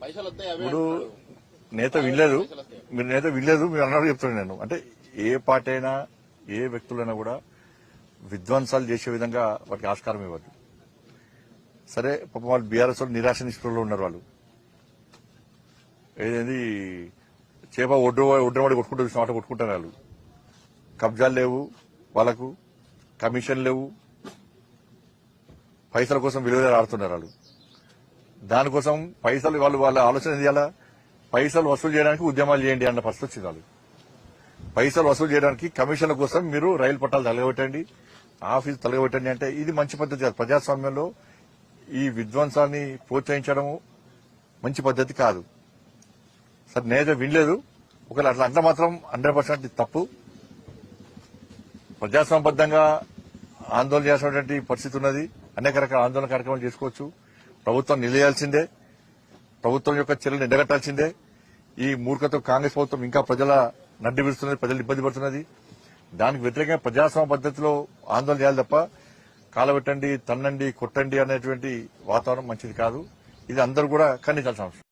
ఇప్పుడు నేత వినలేదు, మీరు అన్నట్టు చెప్తున్నాను నేను. అంటే ఏ పార్టీ అయినా ఏ వ్యక్తులైనా కూడా విధ్వంసాలు చేసే విధంగా వాటికి ఆస్కారం ఇవ్వద్దు. సరే పాపం వాళ్ళు బీఆర్ఎస్ వాళ్ళు నిరాశ నిస్పృహలో ఉన్నారు. వాళ్ళు ఏదేంది చేప ఒడ్డునవాడి కొట్టుకుంటూ చూసిన మాట కొట్టుకుంటారు. వాళ్ళు కబ్జాలు లేవు, వాళ్ళకు కమిషన్ లేవు, పైసల కోసం విలువ ఆడుతున్నారు. వాళ్ళు దానికోసం పైసలు వాళ్ళ ఆలోచన చేయాలా, పైసలు వసూలు చేయడానికి ఉద్యమాలు చేయండి అన్న పరిస్థితి వచ్చింది. వాళ్ళు పైసలు వసూలు చేయడానికి కమిషన్ల కోసం మీరు రైలు పట్టాలు తలగబెట్టండి, ఆఫీసు తలగబెట్టండి అంటే ఇది మంచి పద్ధతి కాదు. ప్రజాస్వామ్యంలో ఈ విధ్వంసాన్ని ప్రోత్సహించడం మంచి పద్ధతి కాదు. సరే నేత వినలేదు, ఒకవేళ అట్లా అంటే మాత్రం 100% తప్పు. ప్రజాస్వామ్యబద్దంగా ఆందోళన చేసినటువంటి పరిస్థితి ఉన్నది. అనేక రకాల ఆందోళన కార్యక్రమాలు చేసుకోవచ్చు. ప్రభుత్వం నిలయాల్సిందే, ప్రభుత్వం యొక్క చర్యలను ఎండగట్టాల్సిందే. ఈ మూర్ఖతో కాంగ్రెస్ ప్రభుత్వం ఇంకా ప్రజల నడ్డి విరుస్తున్నది, ప్రజలు ఇబ్బంది పడుతున్నది. దానికి వ్యతిరేకంగా ప్రజాస్వామ్య పద్ధతిలో ఆందోళన చేయాలి తప్ప కాలబెట్టండి, తన్నండి, కొట్టండి అనేటువంటి వాతావరణం మంచిది కాదు. ఇది అందరూ కూడా ఖండించాల్సిన అవసరం.